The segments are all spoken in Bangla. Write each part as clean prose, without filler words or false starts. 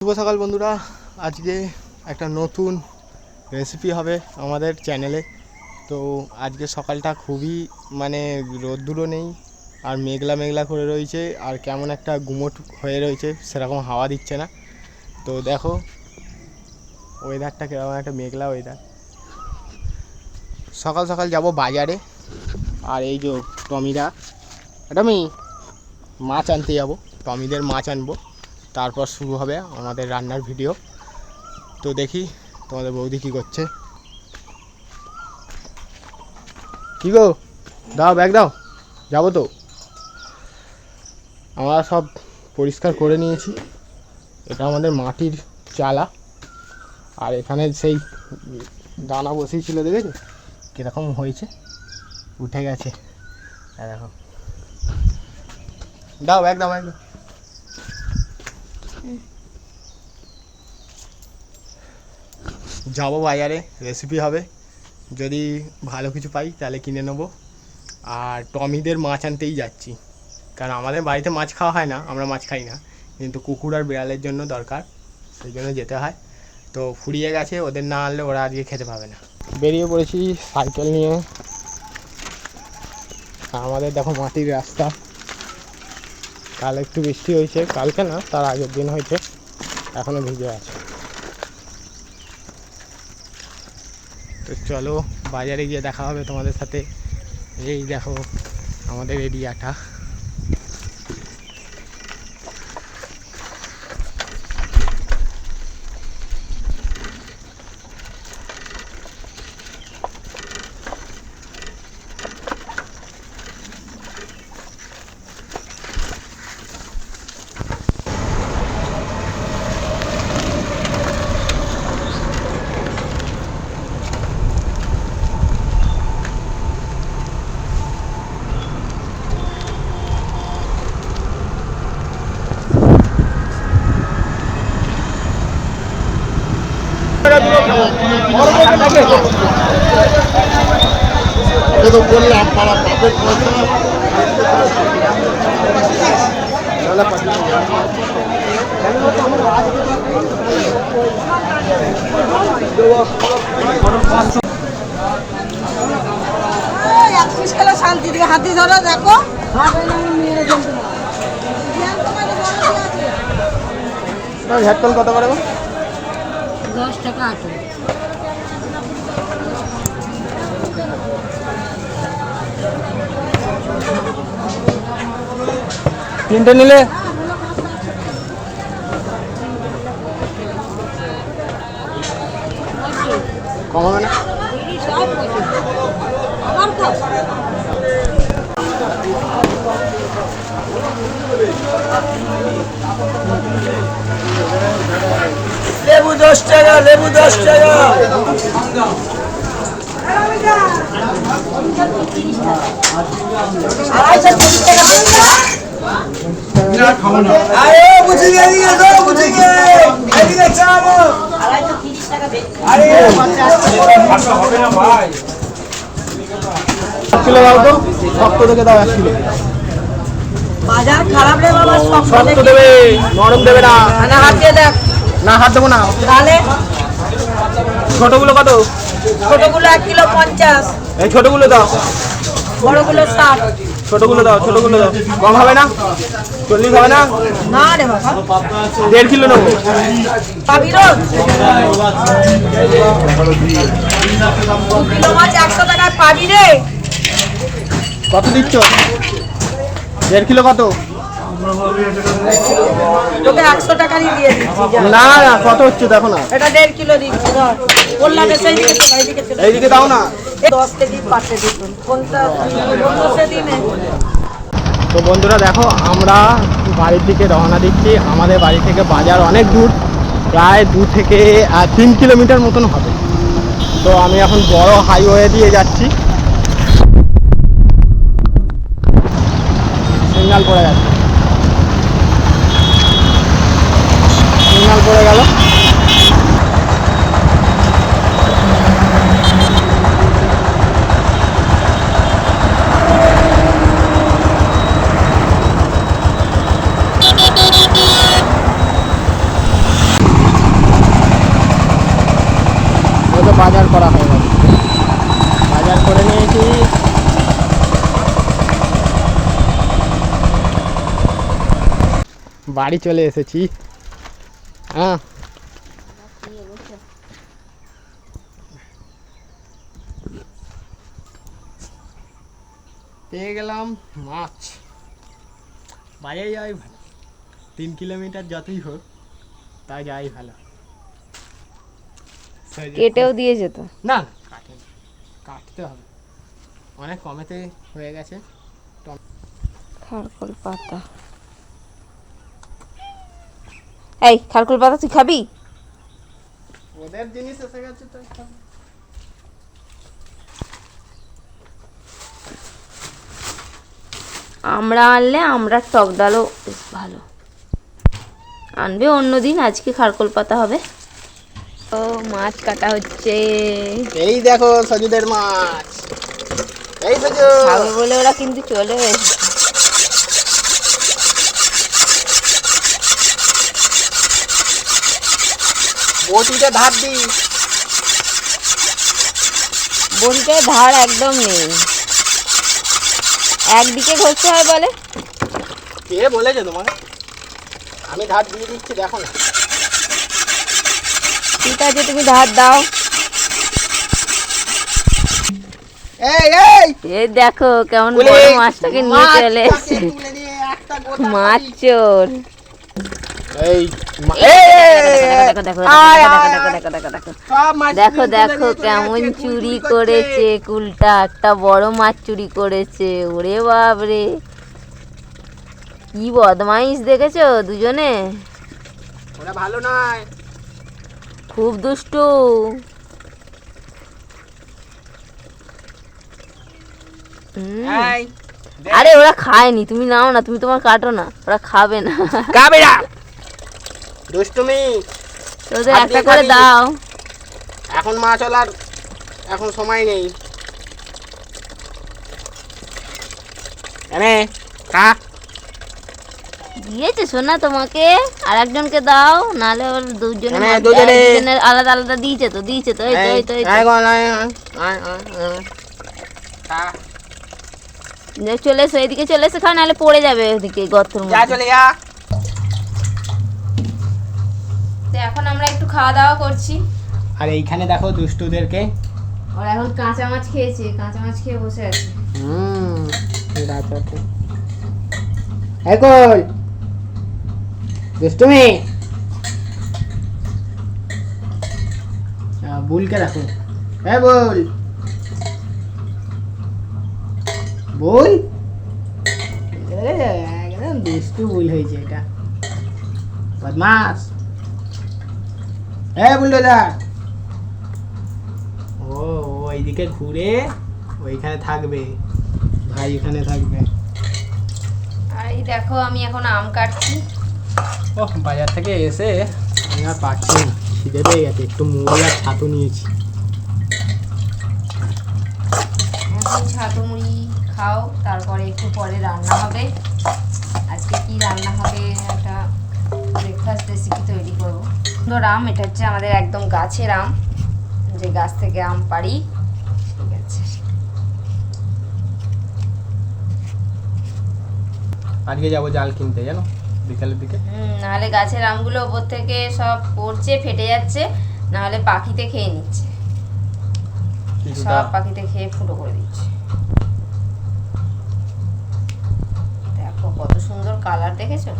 শুভ সকাল বন্ধুরা, আজকে একটা নতুন রেসিপি হবে আমাদের চ্যানেলে। তো আজকে সকালটা খুবই রোদ্দুরও নেই আর মেঘলা মেঘলা করে রয়েছে, আর কেমন একটা গুমোট হয়ে রয়েছে, সেরকম হাওয়া দিচ্ছে না। তো দেখো ওয়েদারটা কেমন, একটা মেঘলা ওয়েদার। সকাল সকাল যাব বাজারে, আর এই যে টমিরা, আমি মাছ আনতে যাব, টমিদের মাছ আনবো, তারপর শুরু হবে আমাদের রান্নার ভিডিও। তো দেখি তোমাদের বৌদি কী করছে। কী গো, দাও ব্যাগ দাও, যাবো তো। আমরা সব পরিষ্কার করে নিয়েছি। এটা আমাদের মাটির চালা, আর এখানে সেই দানা বসিয়েছিল, দেখেছো কীরকম হয়েছে, উঠে গেছে। দেখো, দাও ব্যাগ দাও, ব্যাগ দাও। যাবো বাজারে, রেসিপি হবে, যদি ভালো কিছু পাই তাহলে কিনে নেবো। আর টমিদের মাছ আনতেই যাচ্ছি, কারণ আমাদের বাড়িতে মাছ খাওয়া হয় না, আমরা মাছ খাই না, কিন্তু কুকুর আর বিড়ালের জন্য দরকার, সেই জন্য যেতে হয়। তো ফুরিয়ে গেছে, ওদের না আনলে ওরা আজকে খেতে পাবে না। বেরিয়ে পড়েছি সাইকেল নিয়ে। আমাদের দেখো মাটির রাস্তা, কাল একটু বৃষ্টি হয়েছে, কালকে না তার আগের দিন হয়েছে, এখনও ভিজে আছে। তো চলো বাজারে গিয়ে দেখা হবে তোমাদের সাথে। এই দেখো আমাদের এরিয়াটা। বললাম পাড়া বাপের পয়সা শান্তি দিকে হাতি ধরো, দেখো হেডফোন কত করে? 10 টাকা আছে। তিনটে নিলে কম হবে না? লেবু 10 টাকা, লেবু 10 টাকা। আরে বুঝি গে, এদিকে যাও, বুঝি গে, এদিকে চাও। আরে হবে না ভাই। 1 কিলো দাও তো, শক্ত থেকে দাও 1 কিলো। বাজার খারাপ রে বাবা, শক্ত দেবে, নরম দেবে না। না হাত দিয়ে দেখ। না হাত দেবো না। তাহলে ছোটগুলো কত? ছোটগুলো 1 কিলো 50, এই ছোটগুলো দাও, বড়গুলো 60। ছোটগুলো দাও, ছোটগুলো দাও। কম হবে না? 40 হবে না? না রে বাবা, 1.5 কিলো নেবো। পাবি রোজ 2 কিলো মাছ 100 টাকায় পাবি রে। কত দিচ্ছ? 1.5 কিলো কত? তোকে 100 টাকারই দিয়ে দিচ্ছি। যা। না না, কত হচ্ছে দেখো না। এটা 1.5 কিলো দিচ্ছি, ধর। বললাম সেই দিকে চলে, এইদিকে চলে। এইদিকে দাও না। 10 কেজি পাঠে দিতুন, কোনটা বললো সেদিনে। তো বন্ধুরা দেখো, আমরা বাড়ির দিকে রওনা দিচ্ছি। আমাদের বাড়ি থেকে বাজার অনেক দূর, প্রায় 2 থেকে 3 কিলোমিটার মতন হবে। তো আমি এখন বড় হাইওয়ে দিয়ে যাচ্ছি। সিগন্যাল পড়ে গেছে, সিগন্যাল পড়ে গেল। বাজার করা হয়ে গেছে, বাজার করে নিয়েছি। বাড়ি চলে এসেছি। হ্যাঁ পেয়ে গেলাম মাছ। বাজারে যাওয়াই ভালো, 3 কিলোমিটার যতই হোক তাই যাওয়াই ভালো। কেটেও দিয়েছে তো? না কাটে, কাটতে হবে, অনেক কমেতে হয়ে গেছে। খারকুল পাতা, এই খারকুল পাতা তুই খাবি? ওদের জিনিস এসে গেছে তো। আমরা আনলে আমরা টক ডালও বেশ ভালো আনবে অন্যদিন, আজকে খারকুল পাতা হবে। ও মাছ কাটা হচ্ছে, এই দেখো সজুদের মাছ, এই সজু খাবে বলে ওরা কিন্তু চলে এসেছে। বটিতে ধার দি, বটিতে ধার একদম নেই, একদিকে ঘষতে হয় বলে। কে বলেছে তোমাকে? আমি ধার দিয়ে দিচ্ছি, দেখো না। ঠিক আছে তুমি ধার দাও। এই এই এই দেখো কেমন বড় মাছটাকে নিয়ে চলে এসেছে, মাছ চোর। এই দেখো দেখো দেখো দেখো কেমন চুরি করেছে কুলটা, একটা বড় মাছ চুরি করেছে। ওরে বাপরে কি বদমাইশ দেখেছো দুজনে, ওরা ভালো নয়, খুব দুষ্টু। আরে ওরা খায়নি, তুমি নাও না, তুমি তোমার কাটো না, ওরা খাবে না। খাবে না দুষ্টুমি, ওদের একটা করে দাও। এখন মাছ চলার এখন সময় নেই। এনে খা, দিয়েছে সোনা তোমাকে, আর একজনকে দাও, নাহলে ওর দুজনের আলাদা আলাদা দিয়েছে তো, দিয়েছে তো, এই তো এই তো এই তো। চলে এসো এদিকে, চলে এসে খাও, নাহলে পড়ে যাবে ওদিকে গর্তের মধ্যে। চলে যা। তো এখন আমরা একটু খাওয়া দাওয়া করছি। আর এইখানে দেখো দুষ্টুদেরকে, ওরা এখন কাঁচা মাছ খেয়েছে, কাঁচা মাছ খেয়ে বসে আছে। এখন দুষ্টুমি বুলকে রাখো, হ্যাঁ বল বল, একদম দুষ্টু বুল হয়েছে এটা, বদমাস। হ্যাঁ বুলডোজার, ও ওইদিকে ঘুরে ওইখানে থাকবে, ভাই এখানে থাকবে। আর এই দেখো আমি এখন আম কাটছি। ও বাজার থেকে এসে আমি আর পাচ্ছি না, খিদে পেয়ে গেছে, একটু মুড়ি আর ছাতু নিয়েছি। এখন ছাতু মুড়ি খাও, তারপরে একটু পরে রান্না হবে। আজকে কি রান্না হবে, একটা ব্রেকফাস্ট রেসিপি তৈরি করবো। সুন্দর আম, এটা হচ্ছে আমাদের একদম গাছের আম, যে গাছ থেকে আম পাড়ি। ঠিক আছে, আজকে যাবো জাল কিনতে, জানো বিকালের দিকে। নাহলে গাছের আমগুলো ওপর থেকে সব পড়ছে, ফেটে যাচ্ছে, নাহলে পাখিতে খেয়ে নিচ্ছে, সব পাখিতে খেয়ে ফুটো করে দিচ্ছে। দেখো কত সুন্দর কালার, দেখেছো?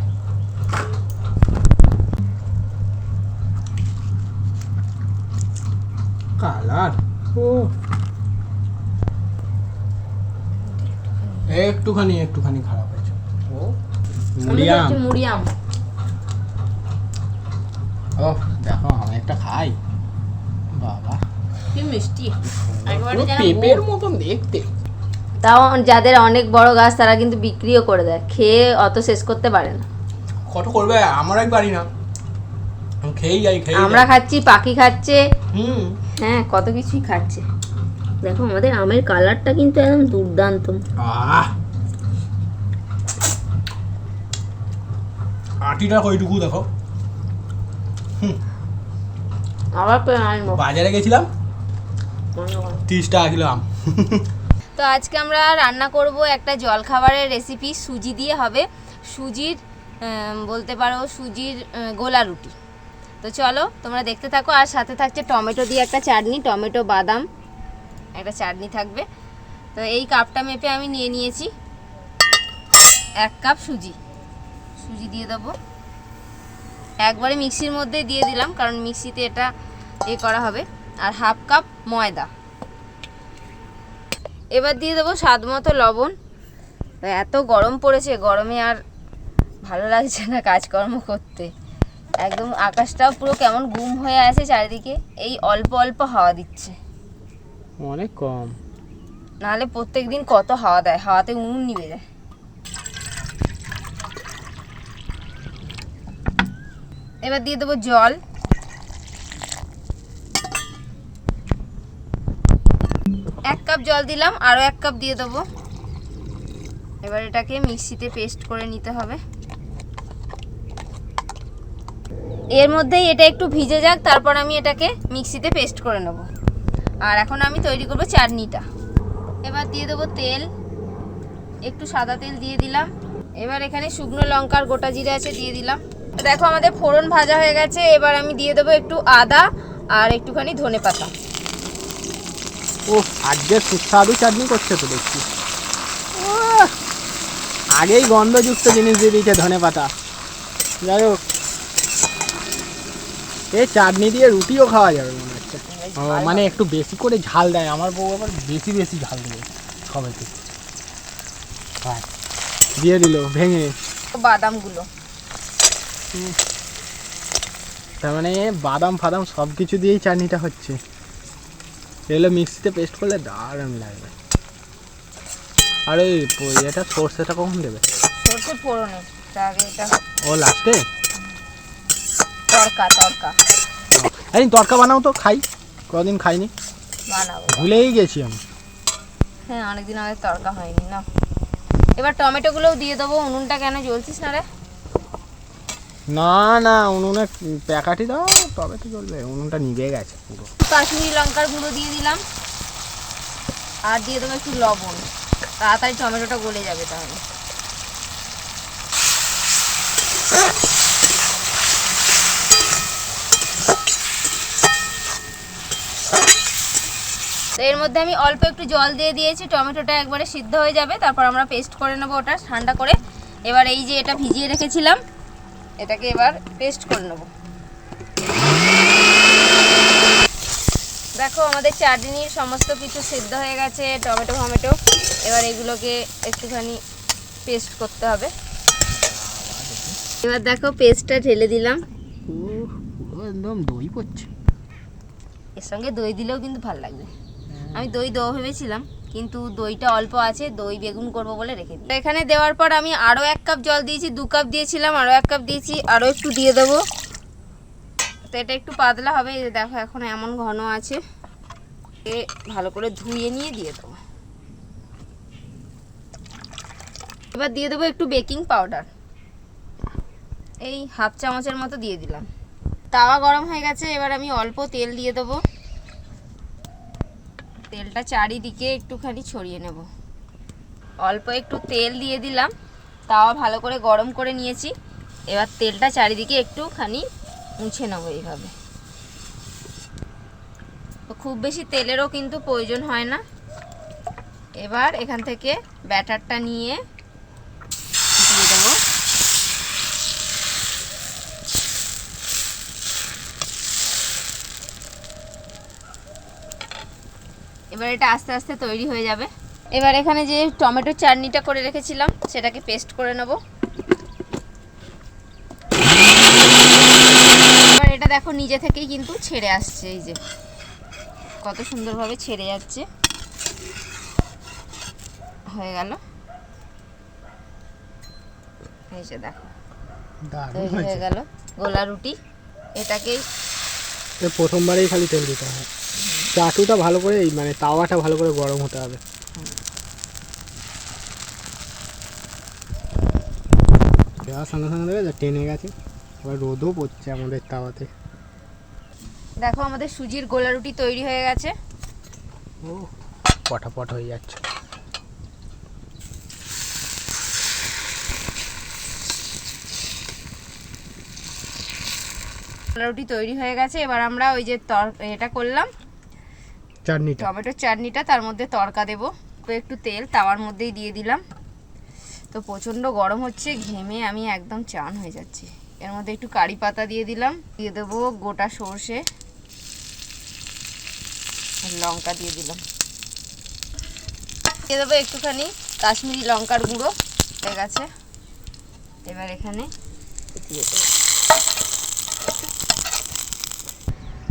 কালার ও একটুখানি একটুখানি খারাপ হয়েছে। ও মুড়িয়াম, মুড়িয়াম। ও দেখো আমি একটা খাই, বাবা কি মিষ্টি, পুরো পেঁপের মতন দেখতে। তাও যাদের অনেক বড় গাছ তারা কিন্তু বিক্রিও করে দেয়, খেয়ে অত শেষ করতে পারে না। কত করবে, আমার একবারই না, আমি খেয়েই যাই, আমরা খাচ্ছি, পাখি খাচ্ছে, হুম হ্যাঁ কত কিছুই খাচ্ছে। দেখো আমাদের আমের কালারটা কিন্তু একদম দুর্দান্ত। আটিটা কইটুকু দেখো। আবার আনবো, বাজারে গেছিলাম, 30 টাকা কিলো আম। তো আজকে আমরা রান্না করব একটা জলখাবারের রেসিপি, সুজি দিয়ে হবে। সুজির বলতে পারো সুজির গোলা রুটি। তো চলো তোমরা দেখতে থাকো। আর সাথে থাকছে টমেটো দিয়ে একটা চাটনি, টমেটো বাদাম একটা চাটনি থাকবে। তো এই কাপটা মেপে আমি নিয়ে নিয়েছি 1 কাপ সুজি। সুজি দিয়ে দেবো একবারে মিক্সির মধ্যে দিয়ে দিলাম, কারণ মিক্সিতে এটা করা হবে। আর 1/2 কাপ ময়দা। এবার দিয়ে দেবো স্বাদ মতো লবণ। এত গরম পড়েছে, গরমে আর ভালো লাগছে না কাজকর্ম করতে। একদম আকাশটাও পুরো কেমন গুম হয়ে আছে চারিদিকে। এই অল্প অল্প হাওয়া দিচ্ছে, অনেক কম। নাহলে প্রত্যেক দিন কত হাওয়া দেয়, হাওয়াতে উনুন নিভে যায়। এবার দিয়ে দেবো জল। এক কাপ জল দিলাম, আরও 1 কাপ দিয়ে দেবো। এবার এটাকে মিক্সিতে পেস্ট করে নিতে হবে। এর মধ্যেই এটা একটু ভিজে যাক, তারপর আমি এটাকে মিক্সিতে পেস্ট করে নেব। আর এখন আমি তৈরি করব চাটনিটা। এবার দিয়ে দেবো তেল, একটু সাদা তেল দিয়ে দিলাম। এবার এখানে শুকনো লঙ্কার গোটা জিরে আছে, দিয়ে দিলাম। দেখো আমাদের ফোড়ন ভাজা হয়ে গেছে। এবার আমি দিয়ে দেবো একটু আদা আর একটুখানি ধনেপাতা। ও আজকে সুস্বাদু চাটনি করছে তো দেখছি। আগেই গন্ধযুক্ত জিনিস দিয়ে দিয়েছে ধনেপাতা। যাই হোক, এই চাটনি দিয়ে রুটিও খাওয়া যাবে মনে হচ্ছে। মানে একটু বেশি করে ঝাল দেয় আমার বউ, আবার বেশি বেশি ঝাল দেবে সবাইকে। দিয়ে দিল ভেঙে বাদামগুলো। তার মানে বাদাম ফাদাম সব কিছু দিয়েই চাটনিটা হচ্ছে। এগুলো মিক্সিতে পেস্ট করলে দারুণ লাগবে। আর ওই এটা সর্ষেটা কখন দেবে? সর্ষে ফোড়নে, তার আগে এটা ও লাস্টে তড়কা। এই তড়কা বানাও তো, খাই। কদিন খাইনি, বানাবো, ভুলেই গেছি আমি। হ্যাঁ অনেকদিন আগে তড়কা হয়নি না। এবার টমেটোগুলোও দিয়ে দেবো। উনুনটা কেন জ্বলছিস না রে? না না, উনুনে প্যাকাটি দাও তবে তো চলবে। উনুনটা নিভে গেছে পুরো। কাশ্মীরি লঙ্কার গুঁড়ো দিয়ে দিলাম, আর দিয়ে দেবো একটু লবণ। তাড়াতাড়ি টমেটোটা গলে যাবে তাহলে। তো এর মধ্যে আমি অল্প একটু জল দিয়ে দিয়েছি, টমেটোটা একবারে সিদ্ধ হয়ে যাবে। তারপর আমরা পেস্ট করে নেবো ওটা ঠান্ডা করে। এবার এই যে এটা ভিজিয়ে রেখেছিলাম, এটাকে এবার পেস্ট করে নেবো। দেখো আমাদের চাটনির সমস্ত কিছু সিদ্ধ হয়ে গেছে, টমেটো ফমেটো। এবার এগুলোকে একটুখানি পেস্ট করতে হবে। এবার দেখো পেস্টটা ঢেলে দিলাম। একদম দই পড়ছে। এর সঙ্গে দই দিলেও কিন্তু ভালো লাগবে। আমি দই দেবো ভেবেছিলাম, কিন্তু দইটা অল্প আছে, দই বেগুন করবো বলে রেখে দিই। এখানে দেওয়ার পর আমি আরও 1 কাপ জল দিয়েছি। 2 কাপ দিয়েছিলাম, আরও 1 কাপ দিয়েছি, আরও একটু দিয়ে দেবো। তো এটা একটু পাতলা হবে। দেখো এখন এমন ঘন আছে, ভালো করে ধুয়ে নিয়ে দিয়ে দেবো। এবার দিয়ে দেবো একটু বেকিং পাউডার, এই 1/2 চামচের মতো দিয়ে দিলাম। তাওয়া গরম হয়ে গেছে, এবার আমি অল্প তেল দিয়ে দেবো। তেলটা চারিদিকে একটুখানি ছড়িয়ে নেব। অল্প একটু তেল দিয়ে দিলাম, তাওয়া ভালো করে গরম করে নিয়েছি। এবার তেলটা চারিদিকে একটুখানি মুছে নেবো এইভাবে। তো খুব বেশি তেলেরও কিন্তু প্রয়োজন হয় না। এবার এখান থেকে ব্যাটারটা নিয়ে দিয়ে দেবো। এবার এটা আস্তে আস্তে তৈরি হয়ে যাবে। এবার এখানে যে টমেটোর চাটনিটা করে রেখেছিলাম সেটাকে পেস্ট করে নেব। এবার এটা দেখো নিজে থেকেই কিন্তু ছেড়ে আসছে, এই যে কত সুন্দরভাবে ছেড়ে যাচ্ছে। হয়ে গেল, এই যে দেখো তৈরি হয়ে গেল গোলা রুটি। এটাকেই প্রথমবারেই খালি তেল দিতে হয়। চাটুটা ভালো করে, মানে তাওয়াটা ভালো করে গরম হতে হবে। দেওয়ার সঙ্গে সঙ্গে দেবে টেনে গেছে। এবার রোদও পড়ছে আমাদের তাওয়াতে। দেখো আমাদের সুজির গোলা রুটি তৈরি হয়ে গেছে। ও পটাপট হয়ে যাচ্ছে। রুটি তৈরি হয়ে গেছে। এবার আমরা ওই যে এটা করলাম চাটনিটা, টমেটোর চাটনিটা, তার মধ্যে তড়কা দেবো। তো একটু তেল তাওয়ার মধ্যেই দিয়ে দিলাম। তো প্রচণ্ড গরম হচ্ছে, ঘেমে আমি একদম চান হয়ে যাচ্ছি। এর মধ্যে একটু কারি পাতা দিয়ে দিলাম, দিয়ে দেবো গোটা সর্ষে, লঙ্কা দিয়ে দিলাম, দিয়ে দেবো একটুখানি কাশ্মীরি লঙ্কার গুঁড়ো। হয়ে গেছে, এবার এখানে দিয়ে দেবো।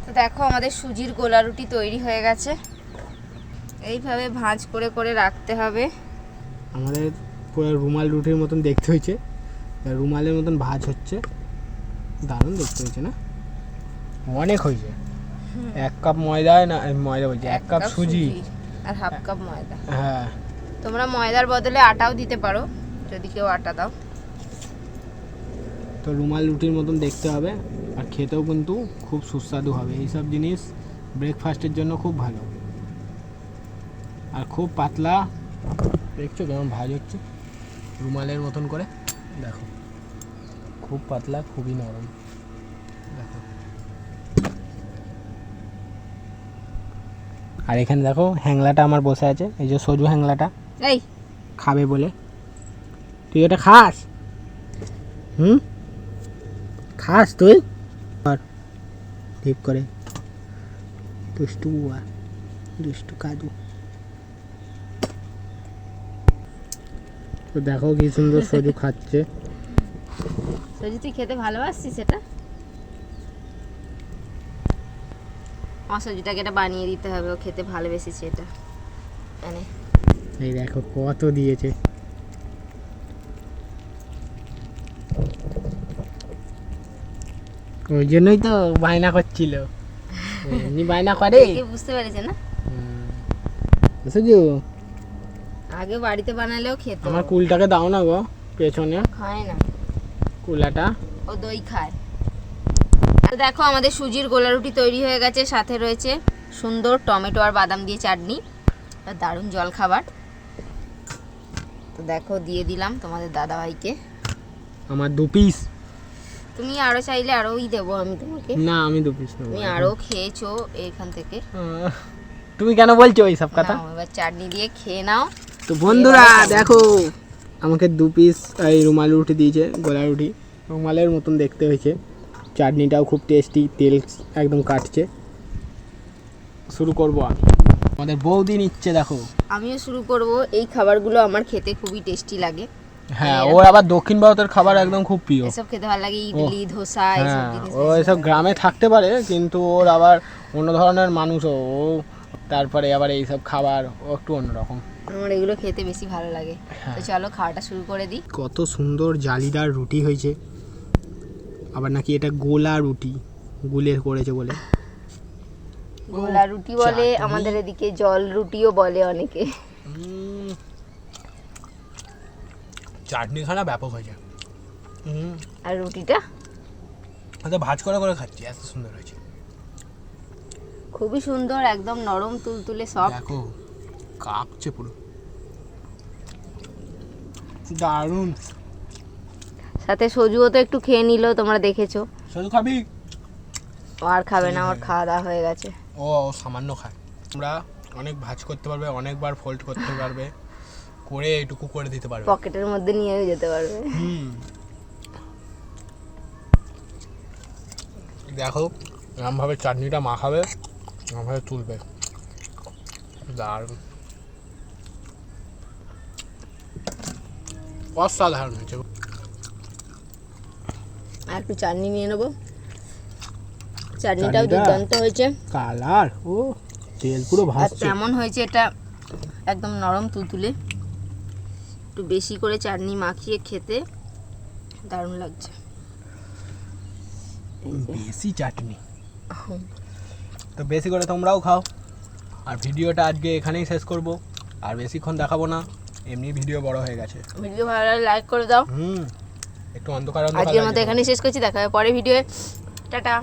তো দেখো আমাদের সুজির গোলা রুটি তৈরি হয়ে গেছে। এইভাবে ভাঁজ করে করে রাখতে হবে। আমাদের পুরো রুমাল রুটির মতন দেখতে হয়েছে, রুমালের মতন ভাঁজ হচ্ছে, দারুণ দেখতে হয়েছে না? অনেক হয়েছে। 1 কাপ ময়দায় না, ময়দা বলছি 1 কাপ সুজি আর হাফ কাপ ময়দা। হ্যাঁ, তোমরা ময়দার বদলে আটাও দিতে পারো যদি কেউ আটা দাও। তো রুমাল রুটির মতন দেখতে হবে, আর খেতেও কিন্তু খুব সুস্বাদু হবে। এইসব জিনিস ব্রেকফাস্টের জন্য খুব ভালো, আর খুব পাতলা। দেখছো কেমন ভাজ হচ্ছে রুমালের মতন করে, দেখো খুব পাতলা, খুবই নরম। দেখো, আর এখানে দেখো হ্যাংলাটা আমার বসে আছে, এই যে সজু হ্যাংলাটা এই খাবে বলে। তুই এটা খাস? খাস তুই? আর টিপ করে দুষ্টু বুয়া, দুষ্টু কাজু। তো দেখো কি সুন্দর সজু খাচ্ছে। সজি তুই খেতে ভালোবাসছিস এটা? আমার সজিটাকে এটা বানিয়ে দিতে হবে, ও খেতে ভালোবেসেছে এটা। মানে এই দেখো কত দিয়েছে। ওই জন্যই তো বায়না করছিল, এমনি বায়না করে। বুঝতে পেরেছে না? সজু আগে বাড়িতে বানালেও খেত। আমার কুলটাকে দাও না গো, পেছনে খায় না, কুলাটা। ও দই খায়। তো দেখো আমাদের সুজির গোলা রুটি তৈরি হয়ে গেছে, সাথে রয়েছে সুন্দর টমেটো আর বাদাম দিয়ে চাটনি, আর দারুণ জল খাবার। তো দেখো দিয়ে দিলাম তোমাদের দাদাভাইকে। আমার 2 পিস। তুমি আরো চাইলে আরোই দেবো আমি তোমাকে। না, আমি 2 পিস নেব। তুমি আরো খেয়েছো এখান থেকে। তুমি কেন বলছো এই সব কথা? নাও, এবার চাটনি দিয়ে খেয়ে নাও। তো বন্ধুরা দেখো, আমাকে 2 পিস এই রুমাল রুটি দিয়েছে, গোলা রুটি রুমালের মতন দেখতে হয়েছে। চাটনিটাও খুব টেস্টি, তেল একদম কাটছে। শুরু করবো আমি। আমাদের বৌদি নিচ্ছে দেখো। আমিও শুরু করব। এই খাবারগুলো আমার খেতে খুবই টেস্টি লাগে। হ্যাঁ, ওর আবার দক্ষিণ ভারতের খাবার একদম খুব প্রিয়। এসব খেতে ভালো লাগে, ইডলি ধোসা এসব হ্যাঁ, জিনিস। ও এসব গ্রামে থাকতে পারে, কিন্তু ওর আবার অন্য ধরনের মানুষও ও। তারপরে আবার এইসব খাবার ও একটু অন্যরকম। আমার এগুলো খেতে বেশি ভালো লাগে। তো চলো খাওয়াটা শুরু করে দিই। কত সুন্দর জালিদার রুটি হয়েছে, আবার নাকি এটা গোলা রুটি, গুলে করেছে বলে। গোলা রুটি বলে, আমাদের এদিকে জল রুটিও বলে অনেকে। চাটনি খানা ব্যাপক হয়েছে। আর রুটিটা আচ্ছা, ভাজ করে করে খাচ্ছি, এত সুন্দর হয়েছে। খুবই সুন্দর, একদম নরম তুলতুলে সব। দেখো কাঁপছে পুরো, দারুণ। সাথে সজুও তো একটু খেয়ে নিল, তোমরা দেখেছো। শুধু খাবি? ও আর খাবে না, ওর খাওয়া দাওয়া হয়ে গেছে। ও সামান্য খায়। তোমরা অনেক ভাজ করতে পারবে, অনেকবার ফোল্ড করতে পারবে, করে এটুকু করে দিতে পারবে, পকেটের মধ্যে নিয়েও যেতে পারবে। দেখো এরমভাবে চাটনিটা মাখাবে, এরমভাবে তুলবে, দারুণ অসাধারণ হয়েছে। আর একটু চাটনি নিয়ে নেবো। চাটনিটাও দুর্দান্ত হয়েছে। কালার ও তেল পুরো আর ভাসছে। তেমন হয়েছে এটা, একদম নরম তুলতুলে। একটু বেশি করে চাটনি মাখিয়ে খেতে দারুণ লাগছে। বেশি চাটনি, তো বেশি করে তোমরাও খাও। আর ভিডিওটা আজকে এখানেই শেষ করব, আর বেশিক্ষণ দেখাবো না, এমনি ভিডিও বড় হয়ে গেছে। ভিডিও ভালো লাগলে লাইক করে দাও। একটু অন্ধকার আজকের মতো এখানেই শেষ করছি, দেখা হবে পরে ভিডিও। টাটা।